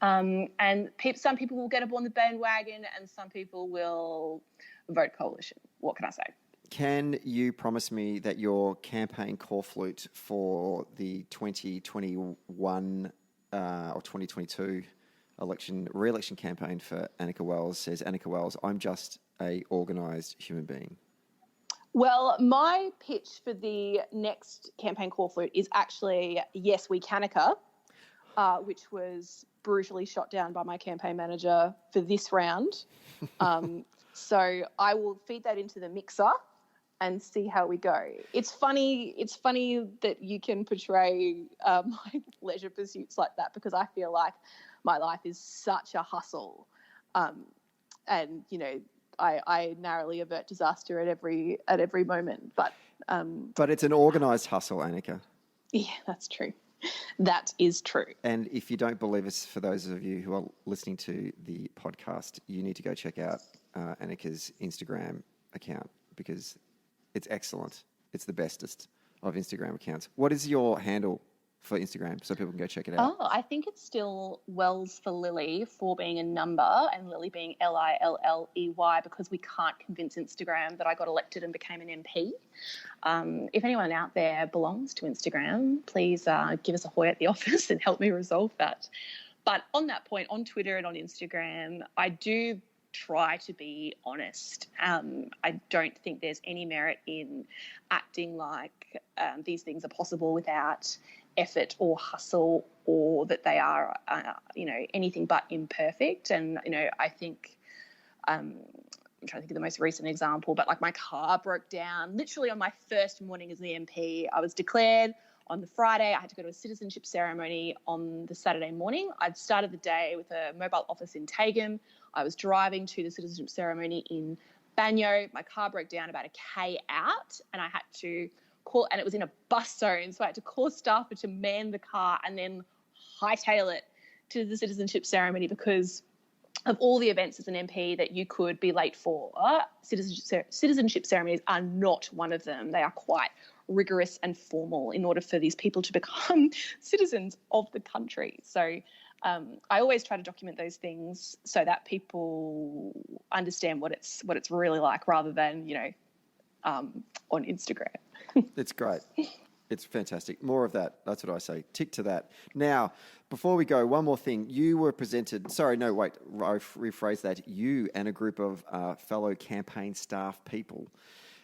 And some people will get up on the bandwagon and some people will vote coalition. What can I say? Can you promise me that your campaign call flute for the 2021 or 2022 re-election campaign for Anika Wells says, Anika Wells, I'm just a organised human being? Well, my pitch for the next campaign call flute is actually Yes, We Canica, which was brutally shot down by my campaign manager for this round. So I will feed that into the mixer and see how we go. It's funny that you can portray my leisure pursuits like that, because I feel like my life is such a hustle. And, I narrowly avert disaster at every moment. But it's an organised hustle, Anika. Yeah, that's true. That is true. And if you don't believe us, for those of you who are listening to the podcast, you need to go check out Anika's Instagram account, because it's excellent. It's the bestest of Instagram accounts. What is your handle for Instagram so people can go check it out? Oh, I think it's still Wells for Lilley, 4 being a number and Lilley being Lilley, because we can't convince Instagram that I got elected and became an MP. If anyone out there belongs to Instagram, please give us a hoy at the office and help me resolve that. But on that point, on Twitter and on Instagram, I do try to be honest. I don't think there's any merit in acting like these things are possible without effort or hustle, or that they are, anything but imperfect. And, I think, I'm trying to think of the most recent example, but like my car broke down literally on my first morning as the MP. I was declared on the Friday. I had to go to a citizenship ceremony on the Saturday morning. I'd started the day with a mobile office in Tagum. I was driving to the citizenship ceremony in Banyo. My car broke down about a K out, and I had to call, and it was in a bus zone, so I had to call a staffer to man the car and then hightail it to the citizenship ceremony, because of all the events as an MP that you could be late for, citizenship ceremonies are not one of them. They are quite rigorous and formal in order for these people to become citizens of the country. So I always try to document those things so that people understand what it's really like, rather than, on Instagram. It's great. It's fantastic. More of that. That's what I say. Tick to that. Now, before we go, one more thing. You were presented... Sorry, no, wait. I rephrase that. You and a group of fellow campaign staff people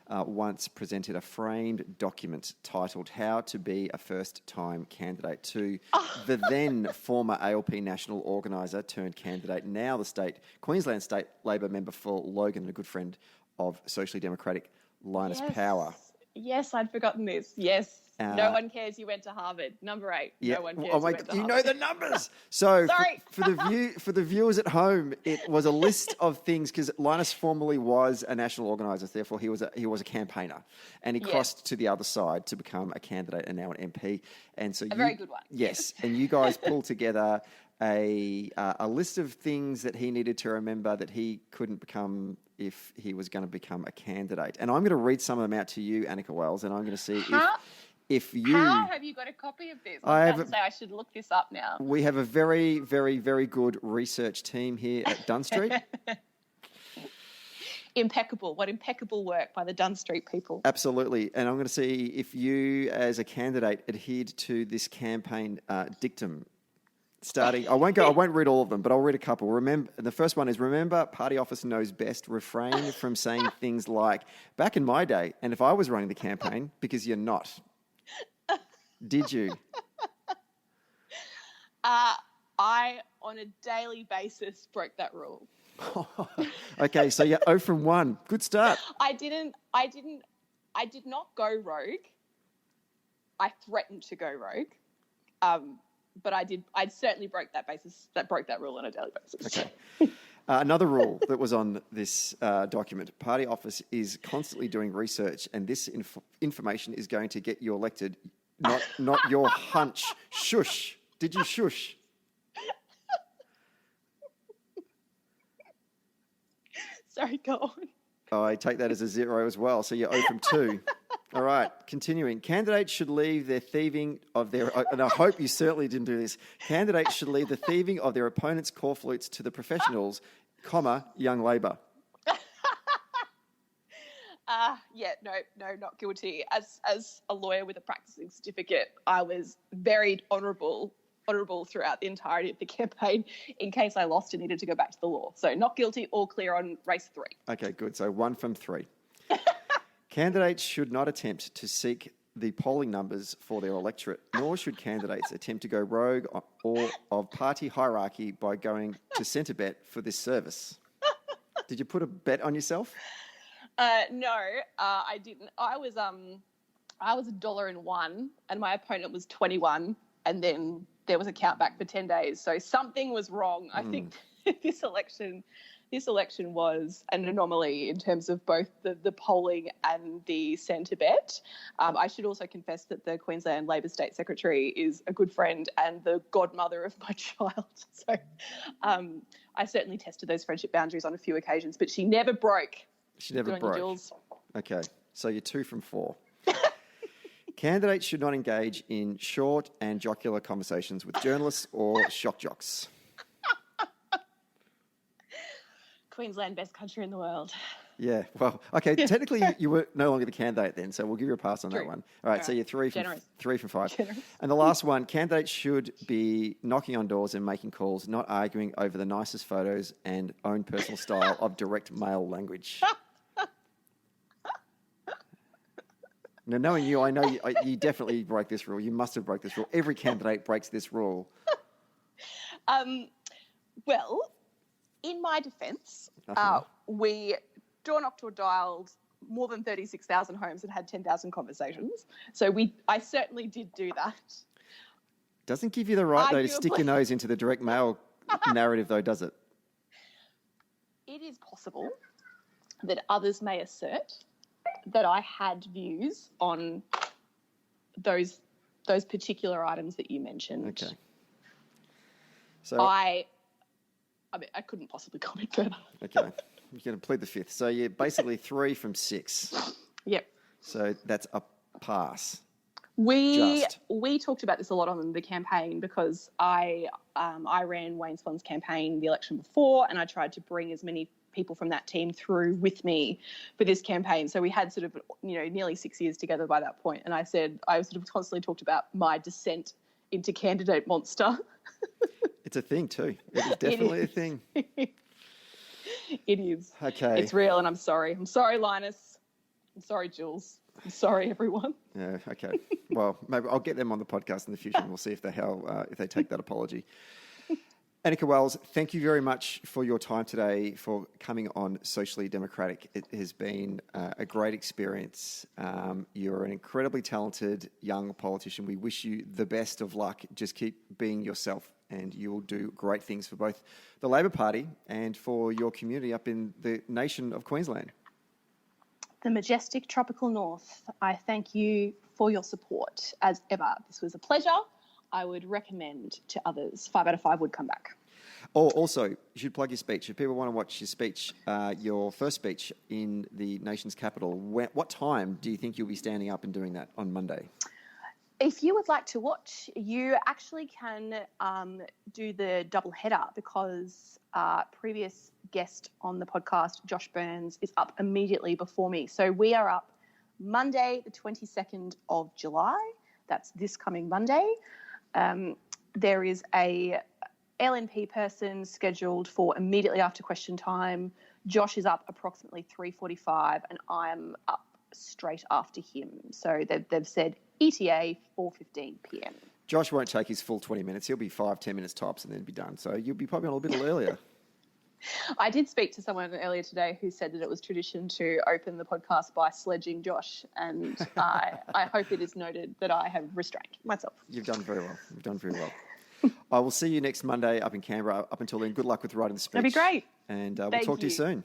once presented a framed document titled How to Be a First-Time Candidate to the then former ALP national organiser turned candidate, now the Queensland State Labor member for Logan, and a good friend of Socially Democratic Linus Power. Yes, I'd forgotten this. Yes. No one cares you went to Harvard. Number 8. Yeah. No one cares you went to Harvard. You know the numbers. So for the viewers at home, it was a list of things, because Linus formerly was a national organiser, therefore he was a campaigner, and he crossed to the other side to become a candidate and now an MP. And so very good one. Yes, and you guys pulled together a list of things that he needed to remember that he couldn't become if he was going to become a candidate. And I'm going to read some of them out to you, Anika Wells, and I'm going to see if you... How have you got a copy of this? I was about to say I should look this up now. We have a very, very, very good research team here at Dunn Street. Impeccable. What impeccable work by the Dunn Street people. Absolutely. And I'm going to see if you, as a candidate, adhered to this campaign dictum. Starting, I won't read all of them, but I'll read a couple. Remember, the first one is, remember, party office knows best. Refrain from saying things like, back in my day, and if I was running the campaign, because you're not. Did you? I, on a daily basis, broke that rule. Okay, so you're 0 from 1. Good start. I did not go rogue. I threatened to go rogue. But I certainly broke that rule on a daily basis. Okay. Another rule that was on this document: party office is constantly doing research, and this information is going to get you elected, not your hunch. Shush. Did you shush? Sorry, go on. Oh, I take that as a 0 as well, so you're 0 from 2. All right, continuing. Candidates should leave their thieving of their... And I hope you certainly didn't do this. Candidates should leave the thieving of their opponents' corflutes to the professionals, young Labor. No, not guilty. As a lawyer with a practicing certificate, I was very honourable throughout the entirety of the campaign in case I lost and needed to go back to the law. So not guilty, all clear on race 3. Okay, good. So 1 from 3. Candidates should not attempt to seek the polling numbers for their electorate, nor should candidates attempt to go rogue or of party hierarchy by going to centre bet for this service. Did you put a bet on yourself? No, I didn't. I was $1.01 and my opponent was 21, and then there was a countback for 10 days. So something was wrong. I think this election was an anomaly in terms of both the polling and the centre bet. I should also confess that the Queensland Labor State Secretary is a good friend and the godmother of my child. So I certainly tested those friendship boundaries on a few occasions, but she never broke. She never broke. Okay, so you're 2 from 4. Candidates should not engage in short and jocular conversations with journalists or shock jocks. Queensland, best country in the world. Yeah, well, okay, technically you were no longer the candidate then, so we'll give you a pass on that one. All right, so you're 3 from 5. Generous. And the last one, candidates should be knocking on doors and making calls, not arguing over the nicest photos and own personal style of direct mail language. Now, knowing you, I know you definitely break this rule. You must have broke this rule. Every candidate breaks this rule. Well, in my defence, we door knocked or dialed more than 36,000 homes and had 10,000 conversations. So I certainly did do that. Doesn't give you the right, though, to stick your nose into the direct mail narrative, though, does it? It is possible that others may assert that I had views on those particular items that you mentioned. Okay. So I couldn't possibly comment further. Okay. You're going to plead the fifth. So you're basically 3 from 6. Yep. So that's a pass. We talked about this a lot on the campaign because I ran Wayne Swan's campaign the election before, and I tried to bring as many people from that team through with me for this campaign. So we had sort of, nearly 6 years together by that point. And I sort of constantly talked about my descent into candidate monster. It's a thing too. It is definitely a thing. It is. Okay. It's real, and I'm sorry. I'm sorry, Linus. I'm sorry, Jules. I'm sorry, everyone. Yeah, okay. Well, maybe I'll get them on the podcast in the future and we'll see if they take that apology. Anika Wells, thank you very much for your time today, for coming on Socially Democratic. It has been a great experience. You're an incredibly talented young politician. We wish you the best of luck. Just keep being yourself and you will do great things for both the Labor Party and for your community up in the nation of Queensland. The majestic tropical north, I thank you for your support as ever. This was a pleasure. I would recommend to others. 5 out of 5 would come back. Oh, also, you should plug your speech. If people want to watch your speech, your first speech in the nation's capital, what time do you think you'll be standing up and doing that on Monday? If you would like to watch, you actually can do the double header because previous guest on the podcast, Josh Burns, is up immediately before me. So we are up Monday, the 22nd of July. That's this coming Monday. There is a LNP person scheduled for immediately after question time. Josh is up approximately 3:45 and I'm up straight after him. So they've said ETA 4:15 p.m. Josh won't take his full 20 minutes. He'll be 5-10 minutes tops and then be done. So you'll be probably on a little bit earlier. I did speak to someone earlier today who said that it was tradition to open the podcast by sledging Josh, and I hope it is noted that I have restrained myself. You've done very well. I will see you next Monday up in Canberra. Up until then, good luck with writing the speech. That'd be great. And we'll talk to you soon.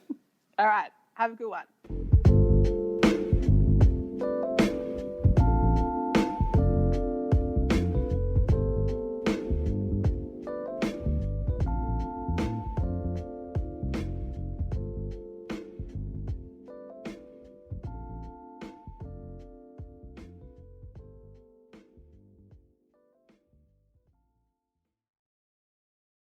All right. Have a good one.